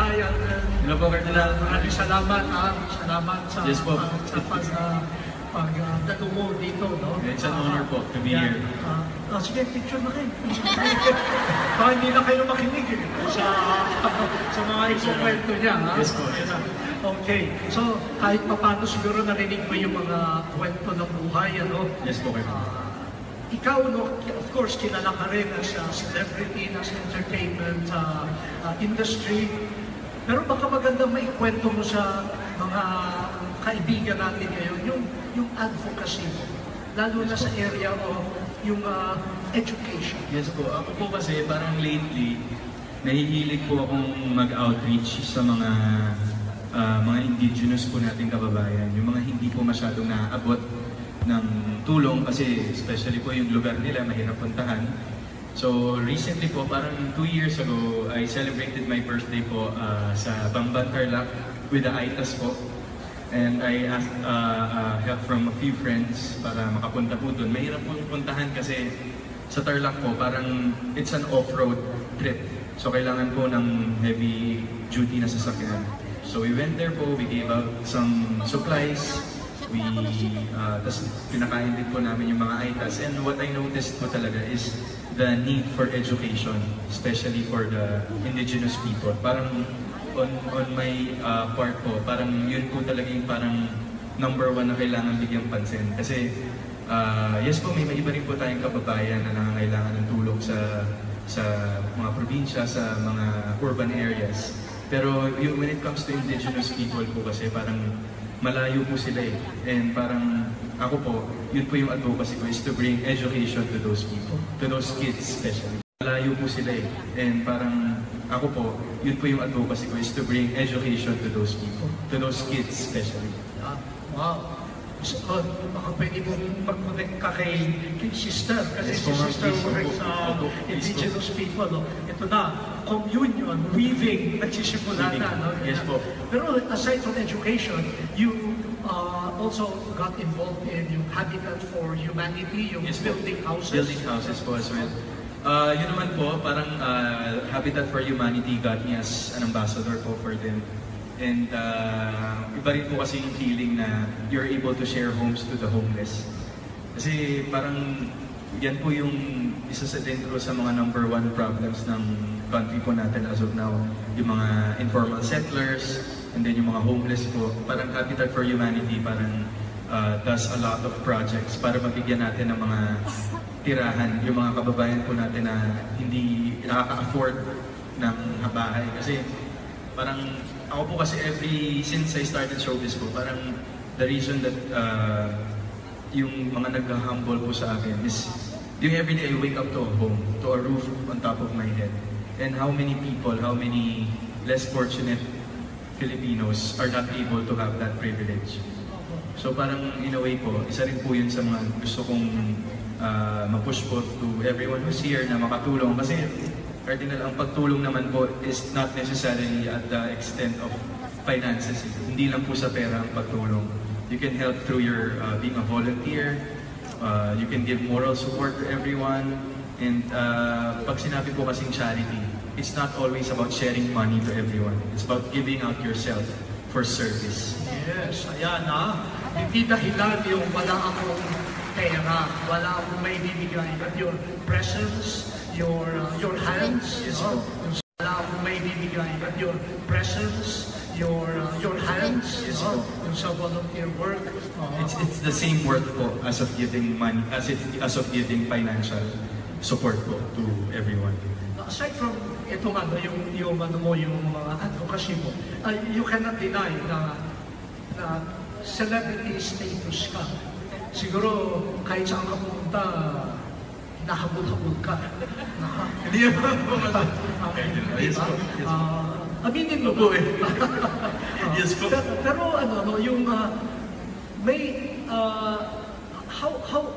Hi, Alden. Hello po, Cardinal. Maraming salamat, ha. Salamat sa Yes po. pagdalo mo dito, no? It's an honor po to be here. Sige, picture na kayo. Baka hindi na kayo makinig sa mga ikukwento niya, ha? Yes po. Okay. So, kahit paano siguro narinig mo yung mga kwento ng buhay, ano? Yes po, Cardinal. Ikaw, no, of course, kilala ka rin as a celebrity, as entertainment industry. Pero baka magandang maikwento mo sa mga kaibigan natin ngayon, yung advocacy mo, lalo na sa area of yung education. Yes po. Ako po kasi parang lately, nahihilig po akong mag-outreach sa mga indigenous po nating kababayan. Yung mga hindi po masyadong naabot ng tulong kasi especially po yung lugar nila mahirap puntahan. So recently po, parang 2 years ago, I celebrated my birthday po sa Bamban, Tarlac with the ITAS po. And I asked help from a few friends para makapunta po doon. Mahirap po puntahan kasi sa Tarlac po, parang it's an off-road trip. So kailangan po ng heavy duty na sasakyan. So we went there po, we gave out some supplies. Tas pinakain din po namin yung mga ITAS. And what I noticed po talaga is the need for education, especially for the indigenous people. Parang on my part po, parang yun po talaga yung parang number 1 na kailangan bigyang pansin. Kasi yes po, may iba rin po tayong kababayan na nangangailangan ng tulong sa mga probinsya, sa mga urban areas. Pero when it comes to indigenous people po kasi parang malayo po sila eh. And parang ako po, yun po yung advocacy ko is to bring education to those people, to those kids especially. Malayo po sila eh. And parang ako po, yun po yung advocacy ko is to bring education to those people, to those kids especially. Wow. So, baka pwede mo mag-connect ka kay sister, kasi si sister works sa indigenous people. No? Ito na, communion, weaving, nagsisimula na. No? Yes po. Pero aside from education, you also got involved in yung Habitat for Humanity, yung building houses. Building houses po as well. Yun naman po, parang Habitat for Humanity got me as an ambassador po for them. And iba rin po kasi yung feeling na you're able to share homes to the homeless. Kasi parang yan po yung isa sa dentro sa mga number 1 problems ng country po natin as of now. Yung mga informal settlers, and then yung mga homeless po. Parang Habitat for Humanity parang does a lot of projects para mabigyan natin ng mga tirahan. Yung mga kababayan po natin na hindi nakaka-afford ng bahay. Kasi parang ako po kasi since I started showbiz po, parang the reason that yung mga nag-humble po sa akin is yung everyday I wake up to a home, to a roof on top of my head. And how many people, how many less fortunate Filipinos are not able to have that privilege. So parang in a way po, isa rin po yun sa mga gusto kong ma-push po to everyone who's here na makatulong. Kasi Cardinal, ang pagtulong naman po is not necessarily at the extent of finances. Hindi lang po sa pera ang pagtulong. You can help through your being a volunteer. You can give moral support to everyone. And pag sinabi po kasing charity, it's not always about sharing money to everyone. It's about giving out yourself for service. Yes, ayan hindi dahilan yung wala akong pera, wala akong may bibigay, but your presence, your hands, wala akong may bigay, but your presence, your hands, yung sa volunteer work. It's the same work po as of giving money, as of giving financial support po to everyone. Aside from ito yung mga advocacy mo, you cannot deny na celebrity status ka. Siguro kahit saan ka pumunta, nahabol-habol ka. Hindi ba? Aminin mo po eh. Yes po. Pero yung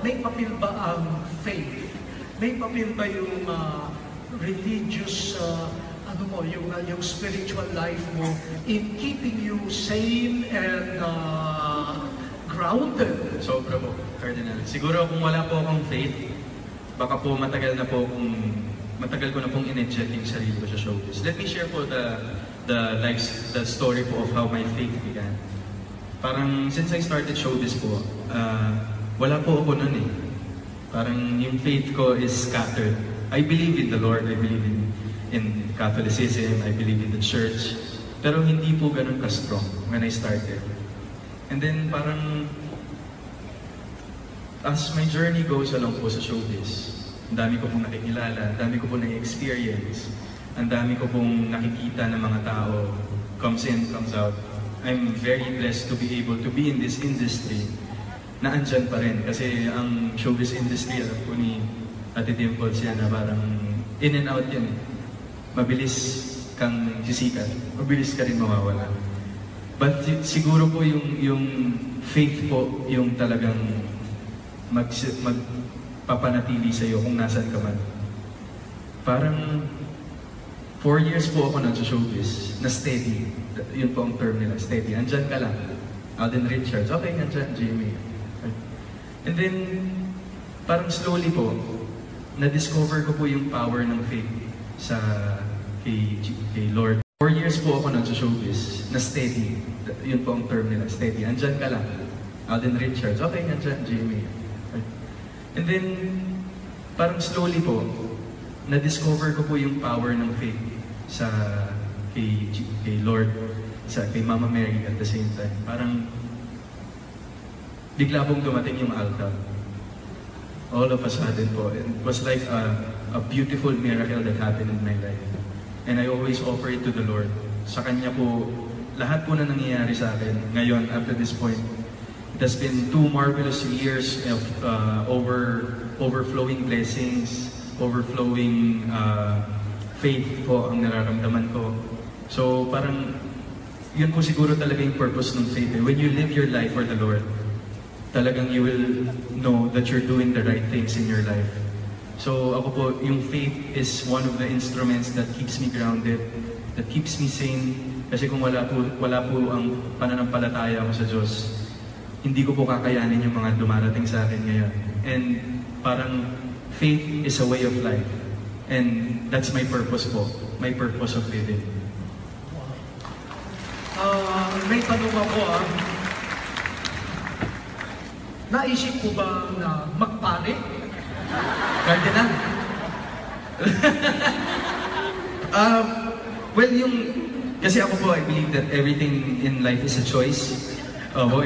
may papel ba ang faith? May papel ba yung religious yung spiritual life mo in keeping you sane and grounded? Sobra po, Cardinal. Siguro kung wala po akong faith, baka po matagal ko na pong in-inject yung sarili ko sa showbiz. Let me share po the story po of how my faith began. Parang since I started showbiz po, wala po ako nun eh. Parang yung faith ko is scattered. I believe in the Lord, I believe in Catholicism, I believe in the church. Pero hindi po ganun ka-strong when I started. And then parang, as my journey goes along po sa showbiz, ang dami ko pong nakikilala, ang dami ko pong na-experience, ang dami ko pong nakikita ng mga tao, comes in, comes out. I'm very blessed to be able to be in this industry na andyan pa rin. Kasi ang showbiz industry, alam po ni Ate Dimples yan na parang in and out yan. Mabilis kang sisikat, mabilis ka rin mawawala. But siguro po yung faith po yung talagang magpapanatili sa'yo kung nasan ka man. Parang 4 years po ako sa showbiz na steady. Yun po ang term nila, steady. Andyan ka lang. Alden Richards, okay, andyan, Jimmy. And then, parang slowly po, na-discover ko po yung power ng faith kay Lord. 4 years po ako sa showbiz na steady. Yun po ang term nila, steady. Andyan ka lang. Alden Richards, okay, andyan, Jimmy. And then, parang slowly po, na-discover ko po yung power ng faith kay Lord, kay Mama Mary at the same time. Parang bigla pong dumating yung altar. All of a sudden po, it was like a beautiful miracle that happened in my life. And I always offer it to the Lord. Sa Kanya po, lahat po na nangyayari sa akin ngayon, after this point, it has been 2 marvelous years of overflowing blessings, overflowing faith po ang nararamdaman ko. So parang, yun po siguro talaga yung purpose ng faith. When you live your life for the Lord, talagang you will know that you're doing the right things in your life. So ako po, yung faith is one of the instruments that keeps me grounded, that keeps me sane. Kasi kung wala po ang pananampalataya ko sa Diyos, hindi ko po kakayanin yung mga dumarating sa akin ngayon. And parang faith is a way of life. And that's my purpose po, my purpose of living. May tanong ako naisip ko ba na magpare? Cardinal? Well, kasi ako po, I believe that everything in life is a choice.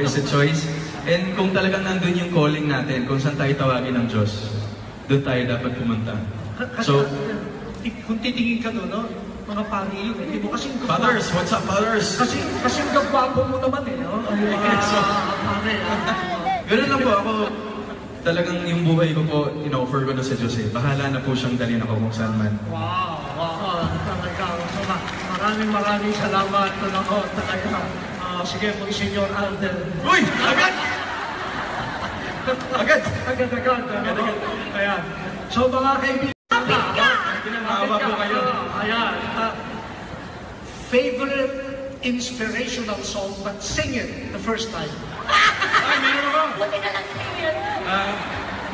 Is a choice. And kung talagang nandun yung calling natin, kung saan tayo tawagin ng Diyos, doon tayo dapat pumunta. So, kung titingin ka doon, no? Mga pari, hindi mo kasing Fathers, what's up, fathers? Kasing gagwapo mo naman eh, no? Ang mga pare, Ganun lang po ako. Talagang yung buhay ko po, in-offer ko na sa Diyos eh. Bahala na po siyang dalhin ako kung saan man. Wow, talaga. So, maraming salamat. Talaga. Sige po, Senyor Alden. Uy! Agad! Agad! Agad. Ayan. So, mga kaibigan. Pinangawa po kayo. Ayan. Favorite inspirational song, but sing it the first time. Ay, meron ako! Buti na lang sa'yo.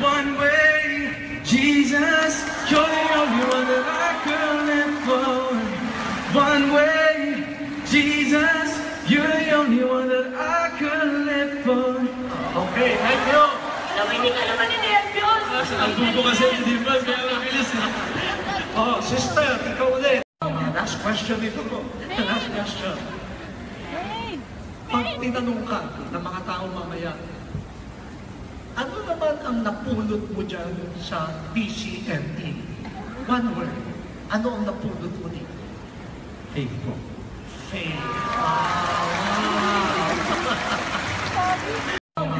One way, Jesus, you're the only one that I could live for. One way, Jesus, you're the only one that I could live for. Okay, thank you. Hindi ka naman nervyos. Sa album ko kasi hindi ba, kaya mabilis na. Sister, ikaw ulit. Last question ito ko. Last question. Pag tinanong ka ng mga tao mamaya, ano naman ang napulot mo dyan sa PCME? One word. Ano ang napulot mo dito? Faith po. Faith.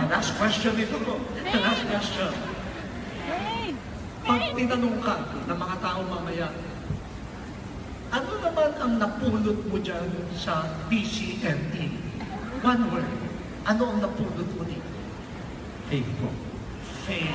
Last question ito ko. Last question. Pag tinanong ka ng mga tao mamaya, ano naman ang napulot mo dyan sa PCME? One word. Ano ang napulot mo dito? Faith po. Faith.